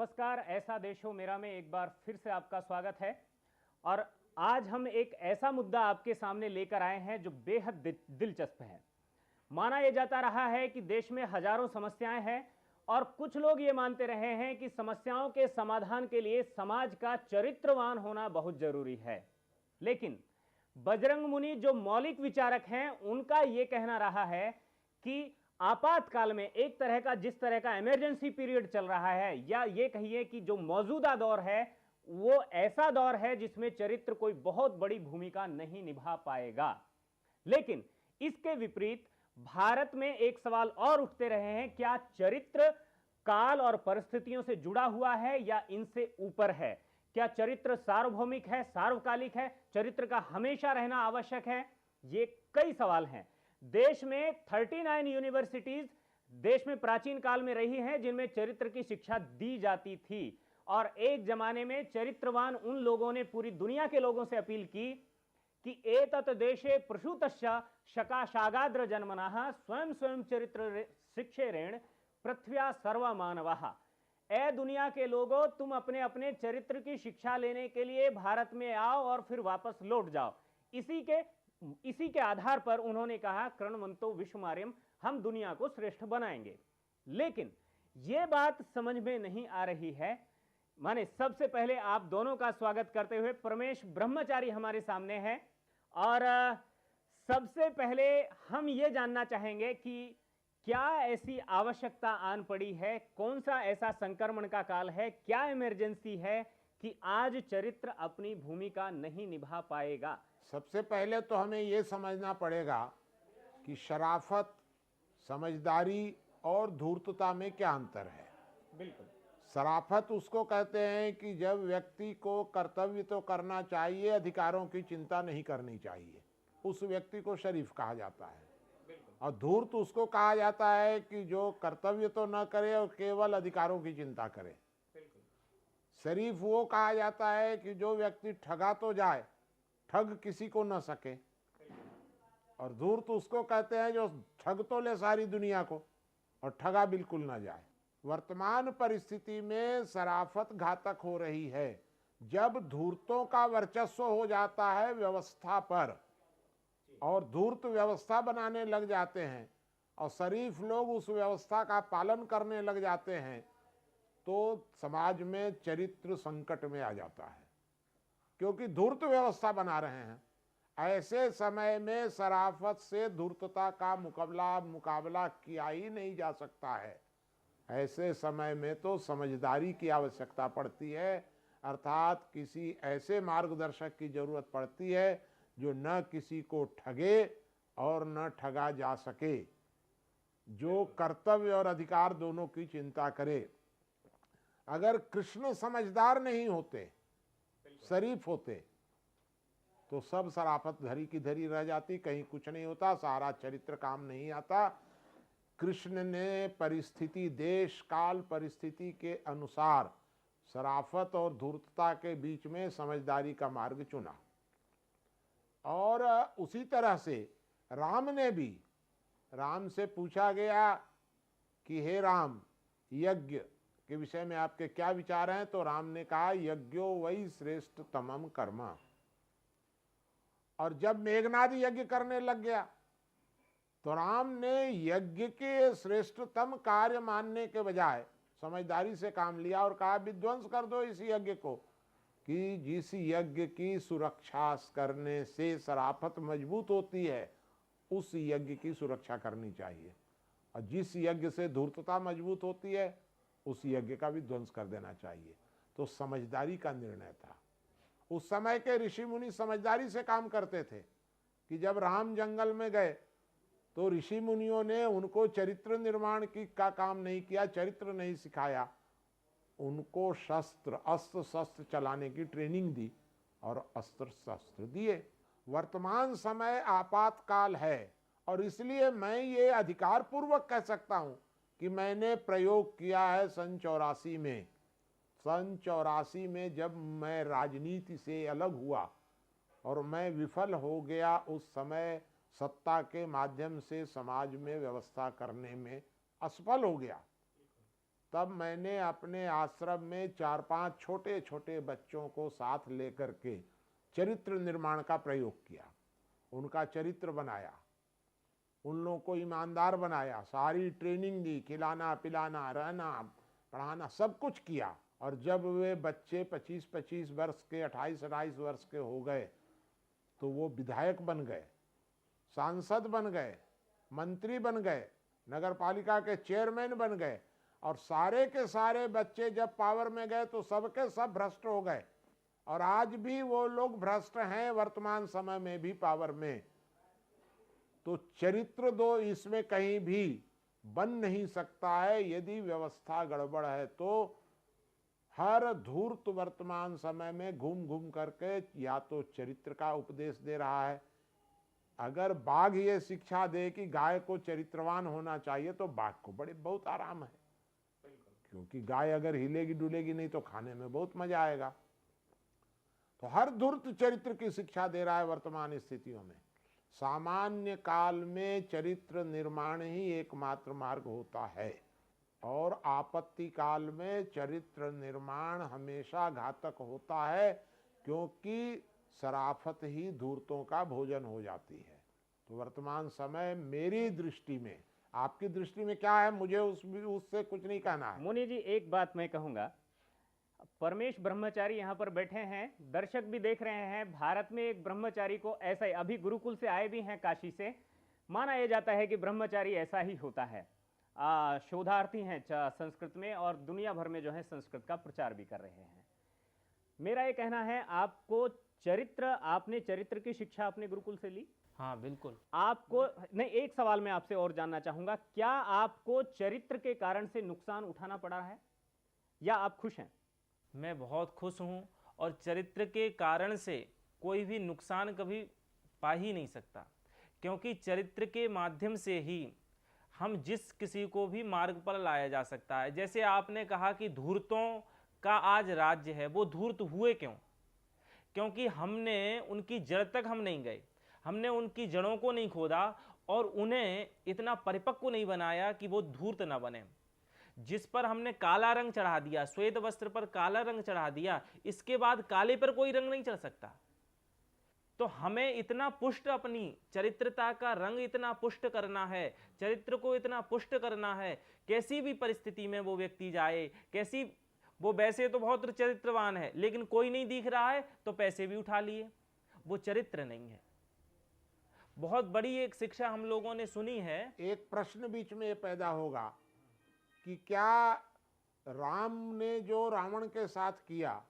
नमस्कार, ऐसा देश हो मेरा में एक बार फिर से आपका स्वागत है। और आज हम एक ऐसा मुद्दा आपके सामने लेकर आए हैं जो बेहद दिलचस्प है। माना यह जाता रहा है कि देश में हजारों समस्याएं हैं और कुछ लोग ये मानते रहे हैं कि समस्याओं के समाधान के लिए समाज का चरित्रवान होना बहुत जरूरी है। लेकिन बजरंग मुनि जो मौलिक विचारक हैं, उनका यह कहना रहा है कि आपातकाल में एक तरह का जिस तरह का इमरजेंसी पीरियड चल रहा है, या ये कहिए कि जो मौजूदा दौर है वो ऐसा दौर है जिसमें चरित्र कोई बहुत बड़ी भूमिका नहीं निभा पाएगा। लेकिन इसके विपरीत भारत में एक सवाल और उठते रहे हैं, क्या चरित्र काल और परिस्थितियों से जुड़ा हुआ है या इनसे ऊपर है? क्या चरित्र सार्वभौमिक है, सार्वकालिक है? चरित्र का हमेशा रहना आवश्यक है? ये कई सवाल हैं। देश में 39 यूनिवर्सिटीज देश में प्राचीन काल में रही हैं जिनमें चरित्र की शिक्षा दी जाती थी, और एक जमाने में चरित्रवान उन लोगों ने पूरी दुनिया के लोगों से अपील की कि एतत् देशे प्रसूतस्य शकाशागाद्र जन्मनः स्वयं स्वयं चरित्र शिक्षेरेण पृथ्व्या सर्व मानवाः। ए दुनिया के लोगों, तुम अपने अपने चरित्र की शिक्षा लेने के लिए भारत में आओ और फिर वापस लौट जाओ। इसी के आधार पर उन्होंने कहा, कृण्वन्तो विश्वमार्यम, हम दुनिया को श्रेष्ठ बनाएंगे। लेकिन यह बात समझ में नहीं आ रही है। माने सबसे पहले आप दोनों का स्वागत करते हुए परमेश ब्रह्मचारी हमारे सामने हैं, और सबसे पहले हम यह जानना चाहेंगे कि क्या ऐसी आवश्यकता आन पड़ी है, कौन सा ऐसा संक्रमण का काल है, क्या इमरजेंसी है कि आज चरित्र अपनी भूमिका नहीं निभा पाएगा? सबसे पहले तो हमें ये समझना पड़ेगा कि शराफत, समझदारी और धूर्तता में क्या अंतर है। बिल्कुल। शराफत उसको कहते हैं कि जब व्यक्ति को कर्तव्य तो करना चाहिए, अधिकारों की चिंता नहीं करनी चाहिए, उस व्यक्ति को शरीफ कहा जाता है। और धूर्त उसको कहा जाता है कि जो कर्तव्य तो न करे और केवल अधिकारों की चिंता करे। शरीफ वो कहा जाता है कि जो व्यक्ति ठगा तो जाए, ठग किसी को न सके। और धूर्त उसको कहते हैं जो ठग तो ले सारी दुनिया को और ठगा बिल्कुल न जाए। वर्तमान परिस्थिति में शराफत घातक हो रही है जब धूर्तों का वर्चस्व हो जाता है व्यवस्था पर, और धूर्त व्यवस्था बनाने लग जाते हैं और शरीफ लोग उस व्यवस्था का पालन करने लग जाते हैं, तो समाज में चरित्र संकट में आ जाता है, क्योंकि धूर्त व्यवस्था बना रहे हैं। ऐसे समय में शराफत से धूर्तता का मुकाबला किया ही नहीं जा सकता है। ऐसे समय में तो समझदारी की आवश्यकता पड़ती है, अर्थात किसी ऐसे मार्गदर्शक की जरूरत पड़ती है जो न किसी को ठगे और न ठगा जा सके, जो कर्तव्य और अधिकार दोनों की चिंता करे। अगर कृष्ण समझदार नहीं होते, शरीफ होते, तो सब शराफत धरी की धरी रह जाती, कहीं कुछ नहीं होता, सारा चरित्र काम नहीं आता। कृष्ण ने परिस्थिति, देश काल परिस्थिति के अनुसार शराफत और धूर्तता के बीच में समझदारी का मार्ग चुना। और उसी तरह से राम ने भी, राम से पूछा गया कि हे राम, यज्ञ के विषय में आपके क्या विचार हैं? तो राम ने कहा, यज्ञो वही श्रेष्ठ तमम कर्म। और जब मेघनाद यज्ञ करने लग गया तो राम ने यज्ञ के श्रेष्ठतम कार्य मानने के बजाय समझदारी से काम लिया और कहा, विध्वंस कर दो इस यज्ञ को, कि जिस यज्ञ की सुरक्षा करने से शराफत मजबूत होती है, उस यज्ञ की सुरक्षा करनी चाहिए, और जिस यज्ञ से धूर्तता मजबूत होती है, उस यज्ञ का भी ध्वंस कर देना चाहिए। तो समझदारी का निर्णय था। उस समय के ऋषि मुनि समझदारी से काम करते थे कि जब राम जंगल में गए तो ऋषि मुनियों ने उनको चरित्र निर्माण का काम नहीं किया, चरित्र नहीं सिखाया, उनको अस्त्र शस्त्र चलाने की ट्रेनिंग दी और अस्त्र शस्त्र दिए। वर्तमान समय आपातकाल है, और इसलिए मैं ये अधिकार पूर्वक कह सकता हूं कि मैंने प्रयोग किया है सन 84 में। सन 84 में जब मैं राजनीति से अलग हुआ और मैं विफल हो गया, उस समय सत्ता के माध्यम से समाज में व्यवस्था करने में असफल हो गया, तब मैंने अपने आश्रम में 4-5 छोटे छोटे बच्चों को साथ लेकर के चरित्र निर्माण का प्रयोग किया, उनका चरित्र बनाया, उन लोगों को ईमानदार बनाया, सारी ट्रेनिंग दी, खिलाना पिलाना रहना पढ़ाना सब कुछ किया। और जब वे बच्चे 25-25 वर्ष के, 28-28 वर्ष के हो गए तो वो विधायक बन गए, सांसद बन गए, मंत्री बन गए, नगर पालिका के चेयरमैन बन गए। और सारे के सारे बच्चे जब पावर में गए तो सबके सब भ्रष्ट हो गए, और आज भी वो लोग भ्रष्ट हैं वर्तमान समय में भी पावर में। तो चरित्र दो इसमें कहीं भी बन नहीं सकता है। यदि व्यवस्था गड़बड़ है तो हर धूर्त वर्तमान समय में घूम घूम करके या तो चरित्र का उपदेश दे रहा है। अगर बाघ ये शिक्षा दे कि गाय को चरित्रवान होना चाहिए तो बाघ को बहुत आराम है, क्योंकि गाय अगर हिलेगी डुलेगी नहीं तो खाने में बहुत मजा आएगा। तो हर धूर्त चरित्र की शिक्षा दे रहा है वर्तमान स्थितियों में। सामान्य काल में चरित्र निर्माण ही एकमात्र मार्ग होता है, और आपत्ति काल में चरित्र निर्माण हमेशा घातक होता है, क्योंकि शराफत ही धूर्तों का भोजन हो जाती है। तो वर्तमान समय मेरी दृष्टि में, आपकी दृष्टि में क्या है, मुझे उससे कुछ नहीं कहना है। मुनि जी, एक बात मैं कहूंगा, परमेश ब्रह्मचारी यहाँ पर बैठे हैं, दर्शक भी देख रहे हैं। भारत में एक ब्रह्मचारी को ऐसा ही, अभी गुरुकुल से आए भी हैं काशी से, माना यह जाता है कि ब्रह्मचारी ऐसा ही होता है। शोधार्थी हैं संस्कृत में, और दुनिया भर में जो है संस्कृत का प्रचार भी कर रहे हैं। मेरा ये कहना है, आपको आपने चरित्र की शिक्षा अपने गुरुकुल से ली? हाँ बिल्कुल। आपको नहीं, एक सवाल मैं आपसे और जानना चाहूंगा, क्या आपको चरित्र के कारण से नुकसान उठाना पड़ा है या आप खुश हैं? मैं बहुत खुश हूँ, और चरित्र के कारण से कोई भी नुकसान कभी पा ही नहीं सकता, क्योंकि चरित्र के माध्यम से ही हम जिस किसी को भी मार्ग पर लाया जा सकता है। जैसे आपने कहा कि धूर्तों का आज राज्य है, वो धूर्त हुए क्यों? क्योंकि हमने उनकी जड़ तक हम नहीं गए, हमने उनकी जड़ों को नहीं खोदा और उन्हें इतना परिपक्व नहीं बनाया कि वो धूर्त ना बने। जिस पर हमने काला रंग चढ़ा दिया, श्वेत वस्त्र पर काला रंग चढ़ा दिया, इसके बाद काले पर कोई रंग नहीं चढ़ सकता। तो हमें इतना पुष्ट, अपनी चरित्रता का रंग इतना पुष्ट करना है, चरित्र को इतना पुष्ट करना है, कैसी भी परिस्थिति में वो व्यक्ति जाए, कैसी, वो वैसे तो बहुत चरित्रवान है लेकिन कोई नहीं दिख रहा है तो पैसे भी उठा लिए, वो चरित्र नहीं है। बहुत बड़ी एक शिक्षा हम लोगों ने सुनी है। एक प्रश्न बीच में ये पैदा होगा कि क्या राम ने जो रावण के साथ किया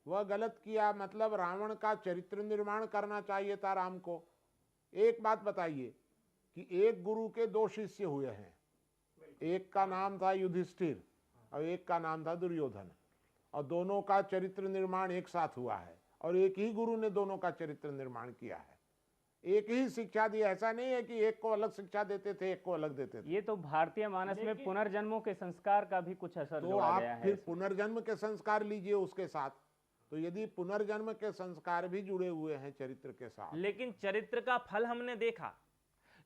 वह गलत किया? मतलब रावण का चरित्र निर्माण करना चाहिए था राम को। एक बात बताइए कि एक गुरु के 2 शिष्य हुए हैं, एक का नाम था युधिष्ठिर और एक का नाम था दुर्योधन, और दोनों का चरित्र निर्माण एक साथ हुआ है, और एक ही गुरु ने दोनों का चरित्र निर्माण किया है, एक ही शिक्षा दी। ऐसा नहीं है कि एक को अलग शिक्षा देते थे, एक को अलग देते थे। ये तो भारतीय मानस में पुनर्जन्मों के संस्कार का भी कुछ असर तो जोड़ा आप गया है। फिर पुनर्जन्म के संस्कार लीजिए उसके साथ। तो यदि पुनर्जन्म के संस्कार भी जुड़े हुए हैं चरित्र के साथ, लेकिन चरित्र का फल हमने देखा।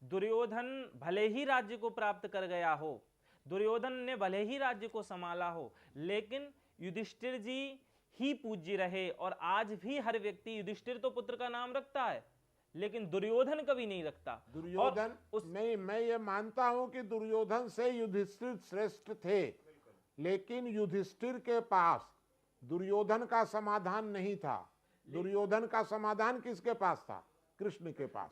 दुर्योधन भले ही राज्य को प्राप्त कर गया हो, दुर्योधन ने भले ही राज्य को संभाला हो, लेकिन युधिष्ठिर जी ही पूज्य रहे। और आज भी हर व्यक्ति, युधिष्ठिर तो पुत्र का नाम रखता है लेकिन दुर्योधन कभी नहीं रखता। दुर्योधन नहीं, मैं ये मानता हूं कि दुर्योधन से युधिष्ठिर श्रेष्ठ थे, लेकिन युधिष्ठिर के पास दुर्योधन का समाधान नहीं था। दुर्योधन का समाधान किसके पास था? कृष्ण के पास।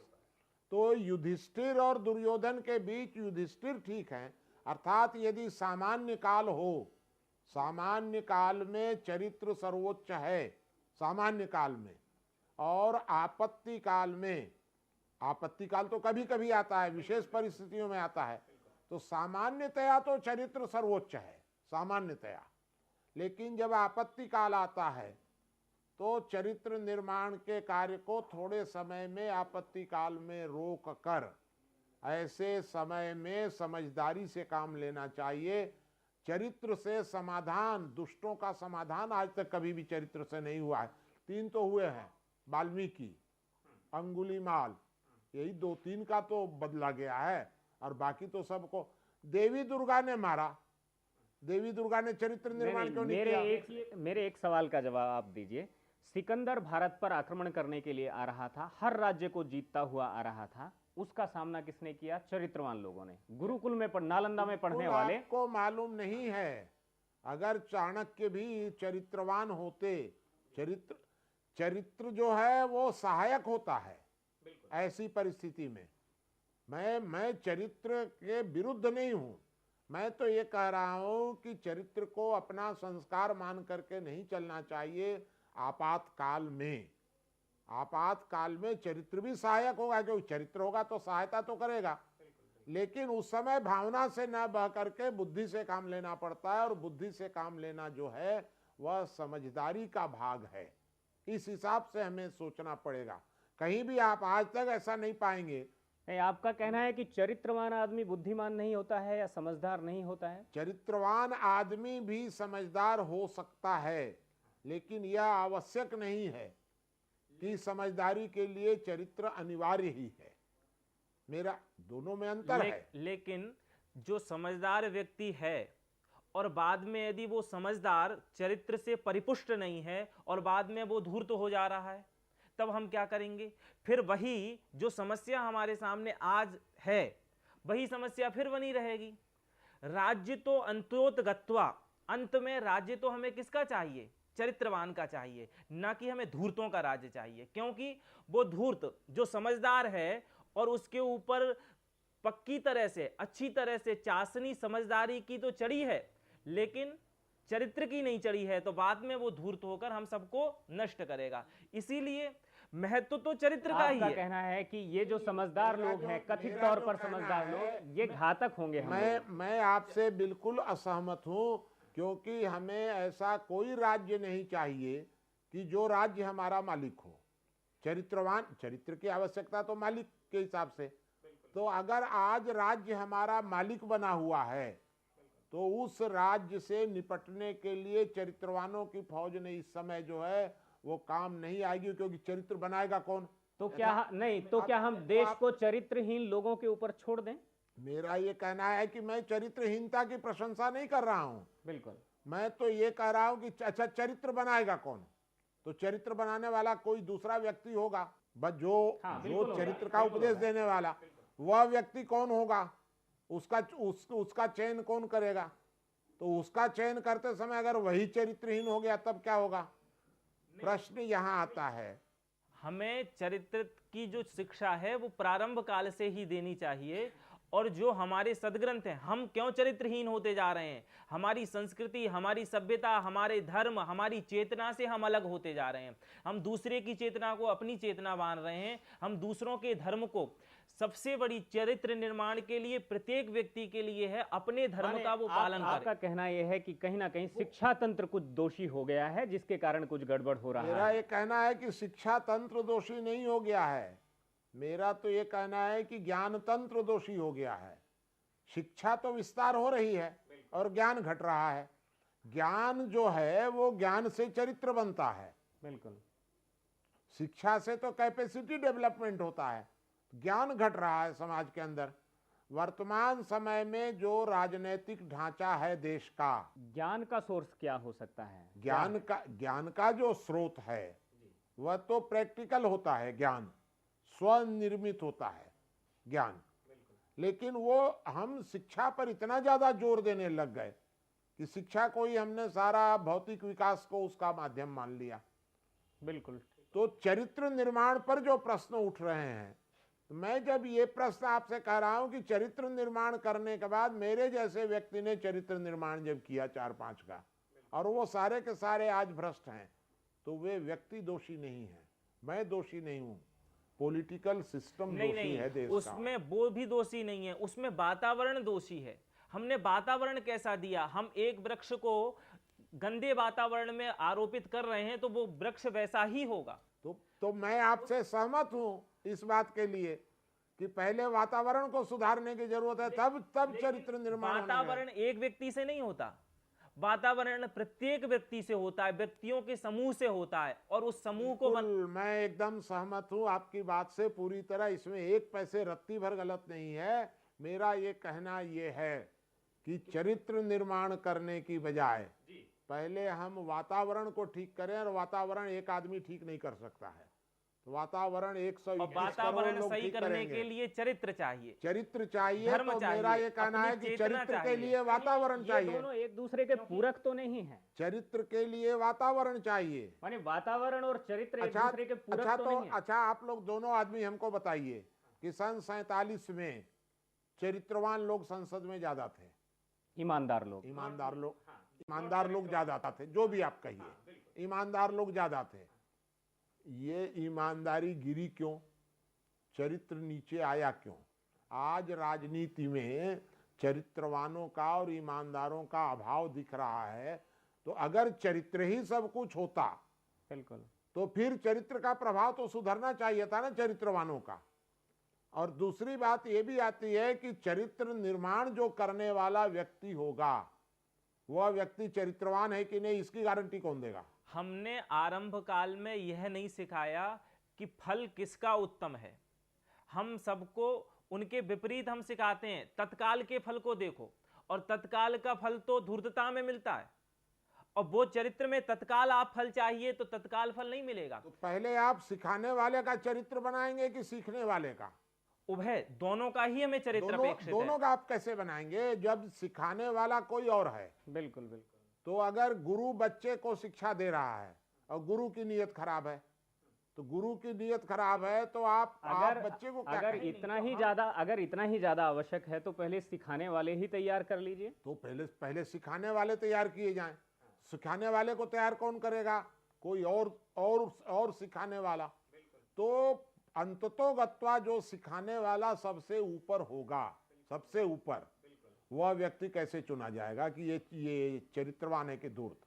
तो युधिष्ठिर और दुर्योधन के बीच युधिष्ठिर ठीक है, अर्थात यदि सामान्य काल हो, सामान्य काल में चरित्र सर्वोच्च है सामान्य काल में, और आपत्ति काल में, आपत्ति काल तो कभी कभी आता है, विशेष परिस्थितियों में आता है, तो सामान्यतया तो चरित्र सर्वोच्च है सामान्यतया। लेकिन जब आपत्ति काल आता है तो चरित्र निर्माण के कार्य को थोड़े समय में आपत्ति काल में रोक कर ऐसे समय में समझदारी से काम लेना चाहिए। चरित्र से समाधान, दुष्टों का समाधान आज तक कभी भी चरित्र से नहीं हुआ है। 3 तो हुए हैं, वाल्मीकि, अंगुलीमाल, यही 2-3 का तो बदला गया है, और बाकी तो सबको देवी दुर्गा ने मारा, देवी दुर्गा ने चरित्र निर्माण क्यों नहीं किया? मेरे एक सवाल का जवाब आप दीजिए। सिकंदर भारत पर आक्रमण करने के लिए आ रहा था, हर राज्य को जीतता हुआ आ रहा था, उसका सामना किसने किया? चरित्रवान लोगों ने। गुरुकुल में नालंदा में पढ़ने वाले। आपको मालूम नहीं है, अगर चाणक्य भी चरित्रवान होते, चरित्र जो है वो सहायक होता है ऐसी परिस्थिति में। मैं चरित्र के विरुद्ध नहीं हूं, मैं तो ये कह रहा हूं कि चरित्र को अपना संस्कार मान करके नहीं चलना चाहिए। आपातकाल में चरित्र भी सहायक होगा, क्योंकि चरित्र होगा तो सहायता तो करेगा, लेकिन उस समय भावना से न बह करके बुद्धि से काम लेना पड़ता है, और बुद्धि से काम लेना जो है वह समझदारी का भाग है। इस हिसाब से हमें सोचना पड़ेगा। कहीं भी आप आज तक ऐसा नहीं पाएंगे। आपका कहना है कि चरित्रवान आदमी बुद्धिमान नहीं होता है या समझदार नहीं होता है? चरित्रवान आदमी भी समझदार हो सकता है, लेकिन यह आवश्यक नहीं है कि समझदारी के लिए चरित्र अनिवार्य ही है। मेरा दोनों में अंतर है। लेकिन जो समझदार व्यक्ति है और बाद में यदि वो समझदार चरित्र से परिपुष्ट नहीं है और बाद में वो धूर्त हो जा रहा है, तब हम क्या करेंगे? फिर वही जो समस्या हमारे सामने आज है, वही समस्या फिर बनी रहेगी। राज्य तो अंत्योत गत्वा, अंत में राज्य तो हमें किसका चाहिए? चरित्रवान का चाहिए, ना कि हमें धूर्तों का राज्य चाहिए। क्योंकि वो धूर्त जो समझदार है और उसके ऊपर पक्की तरह से, अच्छी तरह से चाशनी समझदारी की तो चढ़ी है, लेकिन चरित्र की नहीं चढ़ी है, तो बाद में वो धूर्त होकर हम सबको नष्ट करेगा। इसीलिए महत्व तो चरित्र का ही है। कहना है कि ये जो समझदार लोग हैं, कथित तौर पर समझदार लोग, ये घातक होंगे। मैं आपसे बिल्कुल असहमत हूं, क्योंकि हमें ऐसा कोई राज्य नहीं चाहिए कि जो राज्य हमारा मालिक हो। चरित्र की आवश्यकता तो मालिक के हिसाब से। तो अगर आज राज्य हमारा मालिक बना हुआ है, तो उस राज्य से निपटने के लिए चरित्रवानों की फौज ने इस समय जो है वो काम नहीं आएगी, क्योंकि चरित्र बनाएगा कौन? तो क्या हम देश को चरित्रहीन लोगों के ऊपर छोड़ दें? मेरा ये कहना है कि मैं चरित्रहीनता की प्रशंसा नहीं कर रहा हूं। बिल्कुल, मैं तो ये कह रहा हूं कि अच्छा, चरित्र बनाएगा कौन? तो चरित्र बनाने वाला कोई दूसरा व्यक्ति होगा, बस जो चरित्र का उपदेश देने वाला, वह व्यक्ति कौन होगा? उसका चयन कौन करेगा? तो उसका चयन करते समय अगर वही चरित्रहीन हो गया, तब क्या होगा? प्रश्न यहाँ आता है। हमें चरित्र की जो शिक्षा है वो प्रारंभ काल से ही देनी चाहिए। और जो हमारे सदग्रंथ हैं, हम क्यों चरित्रहीन होते जा रहे हैं? हमारी संस्कृति, हमारी सभ्यता, हमारे धर्म, हमारी चेतना से हम अलग होते जा रहे हैं। हम दूसरे की चेतना को अपनी चेतना मान रहे हैं। हम दूसरों के धर्म को, सबसे बड़ी चरित्र निर्माण के लिए प्रत्येक व्यक्ति के लिए है अपने धर्म का वो पालन करे। आपका कहना यह है कि कहीं ना कहीं शिक्षा तंत्र कुछ दोषी हो गया है, जिसके कारण कुछ गड़बड़ हो रहा है। मेरा ये कहना है कि शिक्षा तंत्र दोषी नहीं हो गया है, मेरा तो ये कहना है कि ज्ञान तंत्र दोषी हो गया है। शिक्षा तो विस्तार हो रही है और ज्ञान घट रहा है। ज्ञान जो है वो ज्ञान से चरित्र बनता है। बिल्कुल, शिक्षा से तो कैपेसिटी डेवलपमेंट होता है। ज्ञान घट रहा है समाज के अंदर। वर्तमान समय में जो राजनीतिक ढांचा है देश का, ज्ञान का सोर्स क्या हो सकता है? ज्ञान का जो स्रोत है वह तो प्रैक्टिकल होता है। ज्ञान स्वनिर्मित होता है ज्ञान, लेकिन वो हम शिक्षा पर इतना ज्यादा जोर देने लग गए कि शिक्षा को ही हमने सारा भौतिक विकास को उसका माध्यम मान लिया। बिल्कुल। तो चरित्र निर्माण पर जो प्रश्न उठ रहे हैं, मैं जब ये प्रश्न आपसे कह रहा हूं कि चरित्र निर्माण करने के बाद मेरे जैसे व्यक्ति ने चरित्र निर्माण जब किया 4-5 का, और वो सारे के सारे आज भ्रष्ट हैं, तो वे व्यक्ति दोषी नहीं है, मैं दोषी नहीं हूं। पॉलिटिकल सिस्टम दोषी है देश का। उसमें वो भी दोषी नहीं है, उसमें वातावरण दोषी है। हमने वातावरण कैसा दिया? हम एक वृक्ष को गंदे वातावरण में आरोपित कर रहे हैं, तो वो वृक्ष वैसा ही होगा। तो मैं आपसे सहमत हूं इस बात के लिए कि पहले वातावरण को सुधारने की जरूरत है, तब चरित्र निर्माण। वातावरण एक व्यक्ति से नहीं होता, वातावरण प्रत्येक व्यक्ति से होता है, व्यक्तियों के समूह से होता है, और उस समूह को मैं एकदम सहमत हूं आपकी बात से पूरी तरह। इसमें एक पैसे रत्ती भर गलत नहीं है। मेरा ये कहना ये है कि चरित्र निर्माण करने की बजाय पहले हम वातावरण को ठीक करें, और वातावरण एक आदमी ठीक नहीं कर सकता है। तो वातावरण 121 करोड़ वातावरण लोग सही ठीक करने करेंगे। के लिए चरित्र चाहिए, चरित्र चाहिए। धर्म तो चाहिए, मेरा ये कहना है अपनी कि चेतना चरित्र के चाहिए। लिए वातावरण ये चाहिए। दोनों एक दूसरे के पूरक तो नहीं है। चरित्र के लिए वातावरण चाहिए। माने वातावरण और चरित्र एक अच्छा, दूसरे के पूरक अच्छा, तो तो नहीं है। अच्छा, आप लोग दोनों आदमी हमको बताइए कि सन 47 में चरित्रवान लोग संसद में ज्यादा थे, ईमानदार लोग, ईमानदार लोग ज्यादा थे, जो भी आप कहिए, ईमानदार लोग ज्यादा थे। ये ईमानदारी गिरी क्यों? चरित्र नीचे आया क्यों? आज राजनीति में चरित्रवानों का और ईमानदारों का अभाव दिख रहा है। तो अगर चरित्र ही सब कुछ होता, बिल्कुल, तो फिर चरित्र का प्रभाव तो सुधरना चाहिए था ना चरित्रवानों का। और दूसरी बात ये भी आती है कि चरित्र निर्माण जो करने वाला व्यक्ति होगा, वह व्यक्ति चरित्रवान है कि नहीं, इसकी गारंटी कौन देगा? हमने आरंभ काल में यह नहीं सिखाया कि फल किसका उत्तम है। हम सबको उनके विपरीत हम सिखाते हैं, तत्काल के फल को देखो, और तत्काल का फल तो धूर्तता में मिलता है, और वो चरित्र में तत्काल आप फल चाहिए तो तत्काल फल नहीं मिलेगा। तो पहले आप सिखाने वाले का चरित्र बनाएंगे कि सीखने वाले का? उभय दोनों का ही हमें चरित्र दोनों अपेक्षित दोनों है। का आप कैसे बनाएंगे जब सिखाने वाला कोई और है? बिल्कुल, बिल्कुल। तो अगर गुरु बच्चे को शिक्षा दे रहा है और गुरु की नीयत खराब है, तो गुरु की नीयत खराब है, तो आप बच्चे को क्या अगर कहेंगे? इतना ही ज्यादा आवश्यक है तो पहले सिखाने वाले ही तैयार कर लीजिए। तो पहले सिखाने वाले तैयार किए जाएं। सिखाने वाले को तैयार कौन करेगा? कोई और सिखाने वाला। तो अंततोगत्वा जो सिखाने वाला सबसे ऊपर होगा, सबसे ऊपर, वह व्यक्ति कैसे चुना जाएगा कि ये चरित्रवान है कि धूर्त?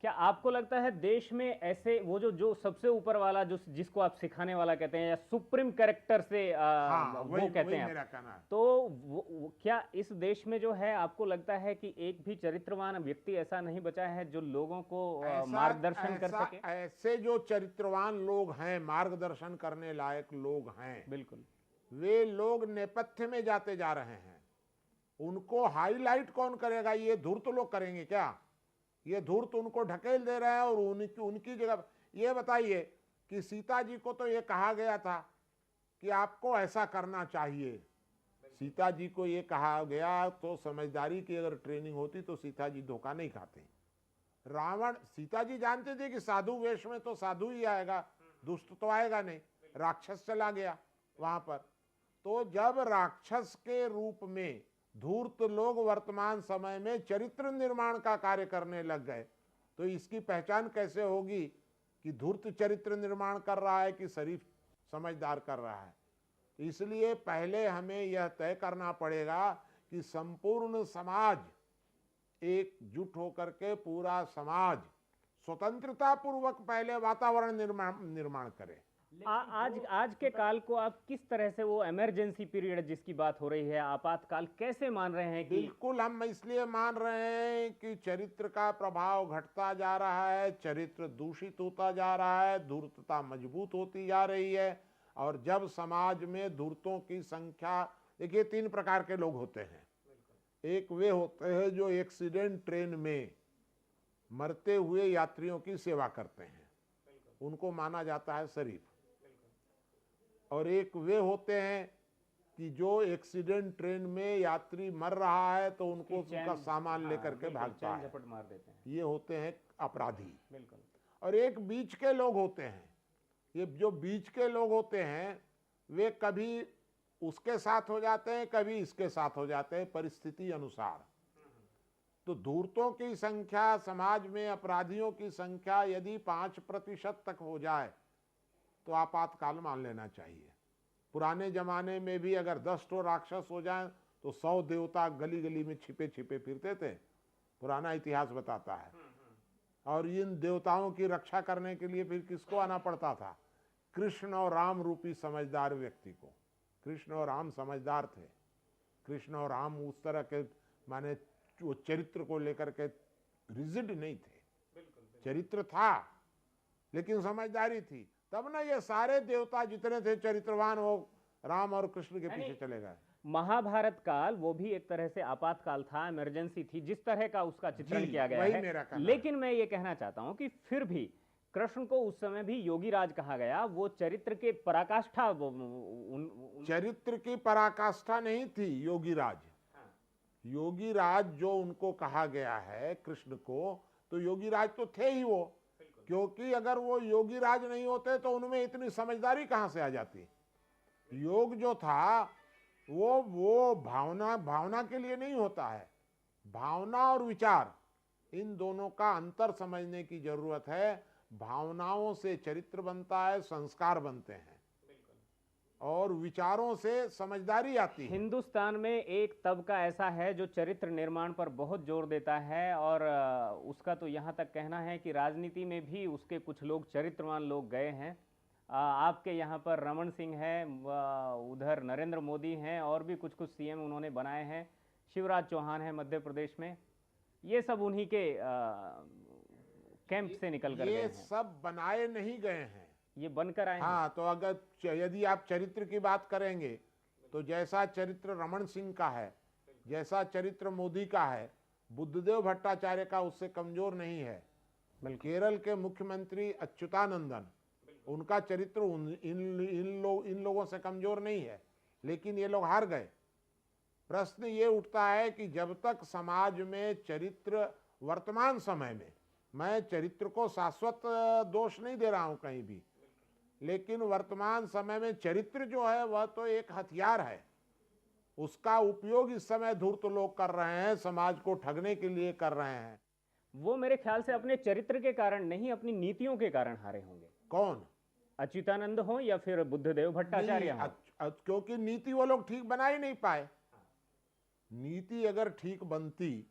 क्या आपको लगता है देश में ऐसे वो जो सबसे ऊपर वाला जिसको आप सिखाने वाला कहते हैं या सुप्रीम कैरेक्टर से वो कहते हैं मेरा कहना है। तो क्या इस देश में जो है आपको लगता है कि एक भी चरित्रवान व्यक्ति ऐसा नहीं बचा है जो लोगों को मार्गदर्शन कर सके? ऐसे जो चरित्रवान लोग हैं, मार्गदर्शन करने लायक लोग हैं, बिल्कुल, वे लोग नेपथ्य में जाते जा रहे हैं। उनको हाईलाइट कौन करेगा? ये धूर्त लोग करेंगे क्या? ये धूर्त उनको ढकेल दे रहे हैं और उनकी जगह। ये बताइए कि सीता जी को तो ये कहा गया था कि आपको ऐसा करना चाहिए। सीता जी को ये कहा गया, तो समझदारी की अगर ट्रेनिंग होती तो सीता जी धोखा नहीं खाते। रावण, सीता जी जानते थे कि साधु वेश में तो साधु ही आएगा, दुष्ट तो आएगा नहीं। राक्षस चला गया वहां पर। तो जब राक्षस के रूप में धूर्त लोग वर्तमान समय में चरित्र निर्माण का कार्य करने लग गए, तो इसकी पहचान कैसे होगी कि धूर्त चरित्र निर्माण कर रहा है कि शरीफ समझदार कर रहा है? इसलिए पहले हमें यह तय करना पड़ेगा कि संपूर्ण समाज एकजुट होकर के, पूरा समाज स्वतंत्रता पूर्वक पहले वातावरण निर्माण करे। आज के काल को आप किस तरह से, वो इमरजेंसी पीरियड जिसकी बात हो रही है, आपातकाल, कैसे मान रहे हैं? कि बिल्कुल हम इसलिए मान रहे हैं कि चरित्र का प्रभाव घटता जा रहा है, चरित्र दूषित होता जा रहा है, धूर्तता मजबूत होती जा रही है। और जब समाज में धूर्तों की संख्या, देखिए 3 प्रकार के लोग होते हैं। एक वे होते हैं जो एक्सीडेंट ट्रेन में मरते हुए यात्रियों की सेवा करते हैं, उनको माना जाता है शरीफ। और एक वे होते हैं कि जो एक्सीडेंट ट्रेन में यात्री मर रहा है तो उनको उसका सामान लेकर के भागता है, झपट मार देते हैं, ये होते हैं अपराधी। बिल्कुल। और एक बीच के लोग होते हैं। ये जो बीच के लोग होते हैं, वे कभी उसके साथ हो जाते हैं, कभी इसके साथ हो जाते हैं, परिस्थिति अनुसार। तो धूर्तों की संख्या समाज में, अपराधियों की संख्या यदि 5% तक हो जाए तो आपातकाल मान लेना चाहिए। पुराने जमाने में भी अगर 10 तो राक्षस हो जाएं तो 100 देवता गली गली में छिपे छिपे फिरते थे, पुराना इतिहास बताता है। और इन देवताओं की रक्षा करने के लिए फिर किसको आना पड़ता था? कृष्ण और राम रूपी समझदार व्यक्ति को। कृष्ण और राम समझदार थे। कृष्ण और राम उस तरह के, माने वो चरित्र को लेकर के रिजिड नहीं थे, चरित्र था लेकिन समझदारी थी। तब ना ये सारे देवता जितने थे चरित्रवान, वो राम और कृष्ण के पीछे चले गए। महाभारत काल वो भी एक तरह से आपातकाल था, इमरजेंसी थी, जिस तरह का उसका चित्रण जी, किया गया वही है। मेरा कहना है। लेकिन मैं ये कहना चाहता हूं कि फिर भी कृष्ण को उस समय भी योगी राज कहा गया, वो चरित्र के पराकाष्ठा चरित्र की पराकाष्ठा नहीं थी योगी राज। योगी राज जो उनको कहा गया है कृष्ण को, तो योगी राज तो थे ही वो, क्योंकि अगर वो योगी राज नहीं होते तो उनमें इतनी समझदारी कहां से आ जाती। योग जो था वो भावना के लिए नहीं होता है। भावना और विचार, इन दोनों का अंतर समझने की जरूरत है। भावनाओं से चरित्र बनता है, संस्कार बनते हैं, और विचारों से समझदारी आती है। हिंदुस्तान में एक तबका ऐसा है जो चरित्र निर्माण पर बहुत जोर देता है, और उसका तो यहाँ तक कहना है कि राजनीति में भी उसके कुछ लोग चरित्रवान लोग गए हैं। आपके यहाँ पर रमन सिंह है, उधर नरेंद्र मोदी हैं, और भी कुछ कुछ सीएम उन्होंने बनाए हैं, शिवराज चौहान है मध्य प्रदेश में। ये सब उन्हीं के कैंप से निकल कर गए ये हैं। सब बनाए नहीं गए हैं, ये बनकर आए हैं। हाँ, तो अगर यदि आप चरित्र की बात करेंगे तो जैसा चरित्र रमन सिंह का है, जैसा चरित्र मोदी का है, बुद्धदेव भट्टाचार्य का उससे कमजोर नहीं है। केरल के मुख्यमंत्री अच्युतानंदन, उनका चरित्र इन लोगों से कमजोर नहीं है, लेकिन ये लोग हार गए। प्रश्न ये उठता है कि जब तक समाज में चरित्र, वर्तमान समय में, मैं चरित्र को शाश्वत दोष नहीं दे रहा हूं कहीं भी, लेकिन वर्तमान समय में चरित्र जो है वह तो एक हथियार है। उसका उपयोग इस समय धूर्त लोग कर रहे हैं, समाज को ठगने के लिए कर रहे हैं। वो मेरे ख्याल से अपने चरित्र के कारण नहीं, अपनी नीतियों के कारण हारे होंगे। कौन? अच्युतानंद हो या फिर बुद्धदेव भट्टाचार्य हो। क्योंकि नीति वो लोग ठीक बना ही नहीं पाए। नीति अगर ठीक बनती,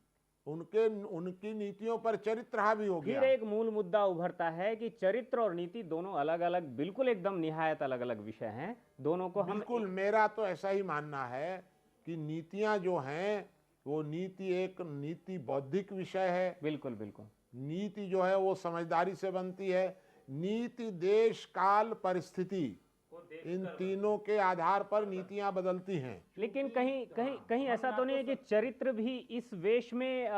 उनकी नीतियों पर चरित्र हावी हो गया। फिर एक मूल मुद्दा उभरता है कि चरित्र और नीति दोनों अलग अलग, बिल्कुल एकदम निहायत अलग अलग विषय हैं। दोनों को हम बिल्कुल, मेरा तो ऐसा ही मानना है कि नीतियां जो हैं वो नीति बौद्धिक विषय है। बिल्कुल बिल्कुल। नीति जो है वो समझदारी से बनती है। नीति देश काल परिस्थिति, इन तीनों के आधार पर नीतियां बदलती हैं। लेकिन कहीं ऐसा तो नहीं है कि चरित्र भी इस वेश में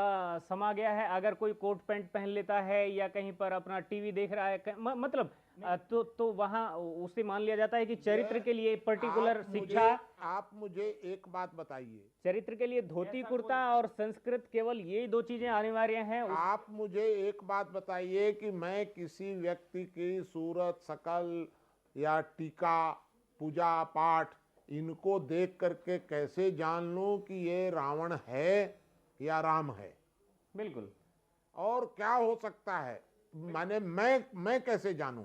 समा गया है। अगर कोई कोट पैंट पहन लेता है या कहीं पर अपना टीवी देख रहा है, मतलब तो वहां उसे मान लिया जाता है कि चरित्र के लिए पर्टिकुलर शिक्षा। आप मुझे एक बात बताइए, चरित्र के लिए धोती कुर्ता और संस्कृत, केवल ये दो चीजें अनिवार्य हैं। आप मुझे एक बात बताइए कि मैं किसी व्यक्ति की सूरत, शकल या टीका, पूजा पाठ, इनको देख करके कैसे जान लूं कि ये रावण है या राम है? बिल्कुल। और क्या हो सकता है, माने मैं कैसे जानूं?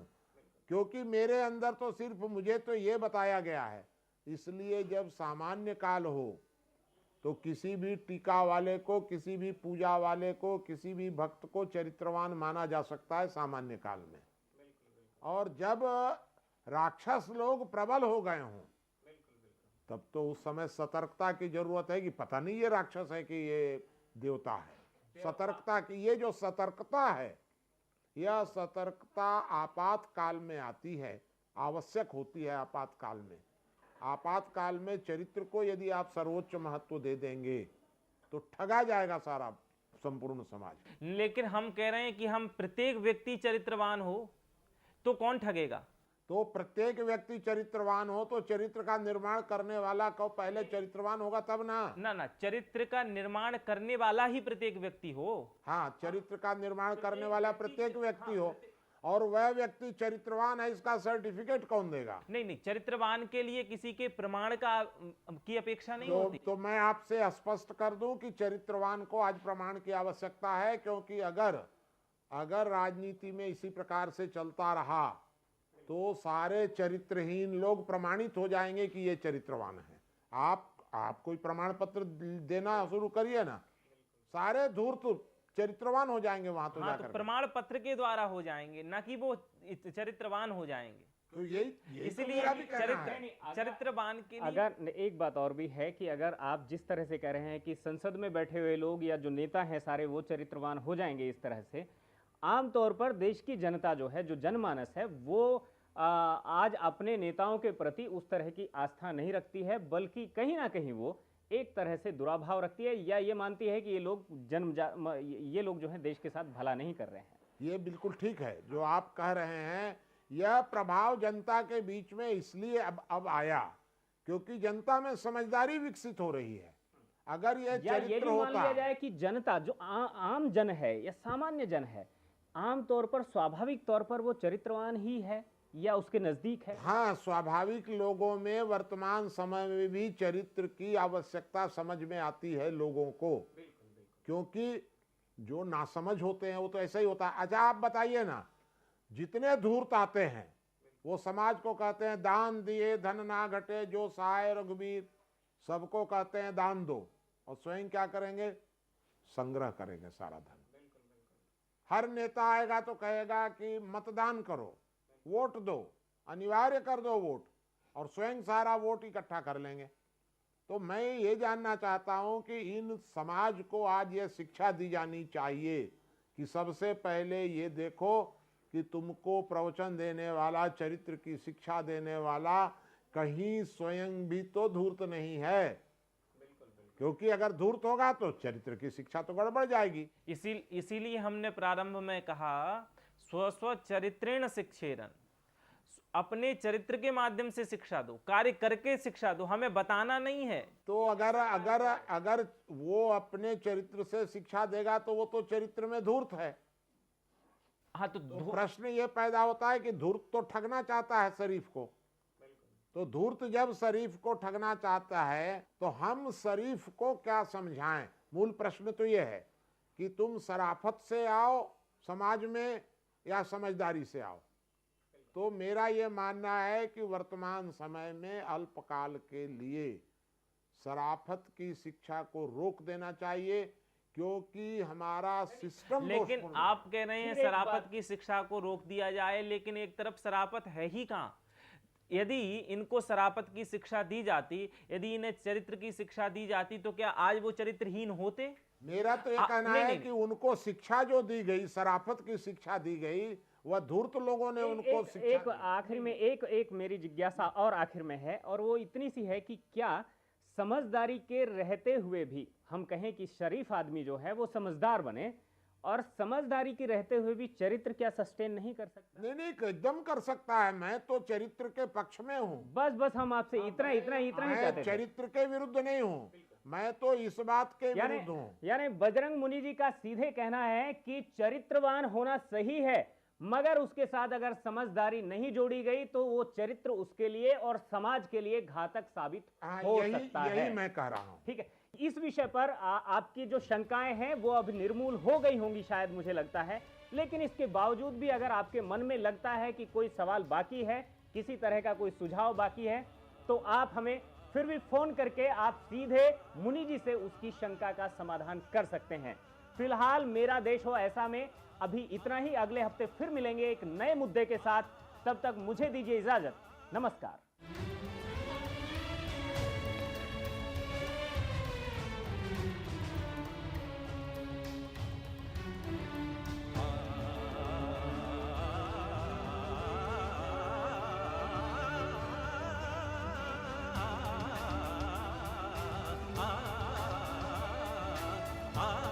क्योंकि मेरे अंदर तो सिर्फ मुझे तो ये बताया गया है। इसलिए जब सामान्य काल हो तो किसी भी टीका वाले को, किसी भी पूजा वाले को, किसी भी भक्त को चरित्रवान माना जा सकता है सामान्य काल में। और जब राक्षस लोग प्रबल हो गए हों, तब तो उस समय सतर्कता की जरूरत है कि पता नहीं ये राक्षस है कि ये देवता है। सतर्कता की, ये जो सतर्कता है, यह सतर्कता आपातकाल में आती है, आवश्यक होती है आपातकाल में। आपातकाल में चरित्र को यदि आप सर्वोच्च महत्व दे देंगे तो ठगा जाएगा सारा संपूर्ण समाज। लेकिन हम कह रहे हैं कि हम प्रत्येक व्यक्ति चरित्रवान हो तो कौन ठगेगा? तो प्रत्येक व्यक्ति चरित्रवान हो तो चरित्र का निर्माण करने वाला को पहले चरित्रवान होगा तब ना। चरित्र का निर्माण करने वाला ही प्रत्येक व्यक्ति हो। हाँ, चरित्र का निर्माण करने वाला प्रत्येक व्यक्ति हो, और वह व्यक्ति चरित्रवान है इसका सर्टिफिकेट कौन देगा? नहीं, चरित्रवान के लिए किसी के प्रमाण की अपेक्षा नहीं होती। तो मैं आपसे स्पष्ट कर दूं कि चरित्रवान को आज प्रमाण की आवश्यकता है, क्योंकि अगर राजनीति में इसी प्रकार से चलता रहा तो सारे चरित्रहीन लोग प्रमाणित हो जाएंगे कि ये चरित्रवान है। आप कोई प्रमाण पत्र देना शुरू करिए ना, सारे धूर्त चरित्रवान हो जाएंगे वहां तो जाकर। तो प्रमाण पत्र के द्वारा हो जाएंगे, ना कि वो चरित्रवान हो जाएंगे। तो यही इसलिए चरित्रवान के लिए अगर एक बात और भी है कि अगर आप जिस तरह से कह रहे हैं कि संसद में बैठे हुए लोग या जो नेता हैं सारे वो चरित्रवान हो जाएंगे, इस तरह से आमतौर पर देश की जनता जो है, जो जनमानस है, वो आज अपने नेताओं के प्रति उस तरह की आस्था नहीं रखती है, बल्कि कहीं ना कहीं वो एक तरह से दुराभाव रखती है, या ये मानती है कि ये लोग जो है देश के साथ भला नहीं कर रहे हैं। ये बिल्कुल ठीक है जो आप कह रहे हैं। यह प्रभाव जनता के बीच में इसलिए अब आया क्योंकि जनता में समझदारी विकसित हो रही है। अगर यह या ये चरित्र भी मान लिया होता, जाए कि जनता जो आम जन है या सामान्य जन है, आम तौर पर स्वाभाविक तौर पर वो चरित्रवान ही है या उसके नजदीक है। हाँ, स्वाभाविक लोगों में वर्तमान समय में भी चरित्र की आवश्यकता समझ में आती है लोगों को, क्योंकि जो नासमझ होते हैं वो तो ऐसा ही होता है। अच्छा, आप बताइए ना, जितने धूर्त आते हैं वो समाज को कहते हैं दान दिए धन ना घटे, जो सहाय रघुबीर, सबको कहते हैं दान दो, और स्वयं क्या करेंगे? संग्रह करेंगे सारा धन। हर नेता आएगा तो कहेगा कि मतदान करो, वोट दो, अनिवार्य कर दो वोट, और स्वयं सारा वोट इकट्ठा कर लेंगे। तो मैं ये जानना चाहता हूं कि इन समाज को आज ये शिक्षा दी जानी चाहिए कि सबसे पहले ये देखो कि तुमको प्रवचन देने वाला, चरित्र की शिक्षा देने वाला कहीं स्वयं भी तो धूर्त नहीं है। क्योंकि अगर धूर्त होगा तो चरित्र की शिक्षा तो गड़बड़ जाएगी। इसीलिए हमने प्रारंभ में कहा स्व चरित्रेण शिक्षेरन, अपने चरित्र के माध्यम से शिक्षा दो, कार्य करके शिक्षा दो, हमें बताना नहीं है। तो अगर वो अपने चरित्र से शिक्षा देगा तो वो तो चरित्र में धूर्त है। हाँ, तो प्रश्न ये पैदा होता है कि धूर्त तो ठगना चाहता है शरीफ को, तो धूर्त जब शरीफ को ठगना चाहता है तो हम शरीफ को क्या समझाएं? मूल प्रश्न तो ये है कि तुम शराफत से आओ समाज में या समझदारी से आओ। तो मेरा ये मानना है कि वर्तमान समय में अल्पकाल के लिए शराफत की शिक्षा को रोक देना चाहिए, क्योंकि हमारा सिस्टम। लेकिन आप कह रहे हैं शराफत की शिक्षा को रोक दिया जाए, लेकिन एक तरफ शराफत है ही कहाँ? यदि इनको शराफत की शिक्षा दी जाती, यदि इन्हें चरित्र की शिक्षा दी जाती, तो क्या आज वो चरित्रहीन होते? मेरा तो ये कहना है कि उनको शिक्षा जो दी गई, शराफत की शिक्षा दी गई, वह धूर्त लोगों ने उनको शिक्षा। एक आखिर में एक मेरी जिज्ञासा और आखिर में है, और वो इतनी सी है कि क्या समझदारी के रहते हुए भी हम कहें कि शरीफ आदमी जो है वो समझदार बने, और समझदारी के रहते हुए भी चरित्र क्या सस्टेन नहीं कर सकता? नहीं, एकदम कर सकता है। मैं तो चरित्र के पक्ष में हूँ। बस हम आपसे इतना ही चाहते थे। चरित्र के विरुद्ध नहीं हूँ, मैं तो इस बात के विरुद्ध हूँ। यानी बजरंग मुनि जी का सीधे कहना है कि चरित्रवान होना सही है, मगर उसके साथ अगर समझदारी नहीं जोड़ी गई तो वो चरित्र उसके लिए और समाज के लिए घातक साबित हो सकता है। यही मैं कह रहा हूँ। ठीक है, इस विषय पर आपकी जो शंकाएं हैं वो अब निर्मूल हो गई होंगी शायद, मुझे लगता है। लेकिन इसके बावजूद भी अगर आपके मन में लगता है कि कोई सवाल बाकी है, किसी तरह का कोई सुझाव बाकी है, तो आप हमें फिर भी फोन करके आप सीधे मुनि जी से उसकी शंका का समाधान कर सकते हैं। फिलहाल मेरा देश हो ऐसा में अभी इतना ही। अगले हफ्ते फिर मिलेंगे एक नए मुद्दे के साथ। तब तक मुझे दीजिए इजाजत। नमस्कार। ah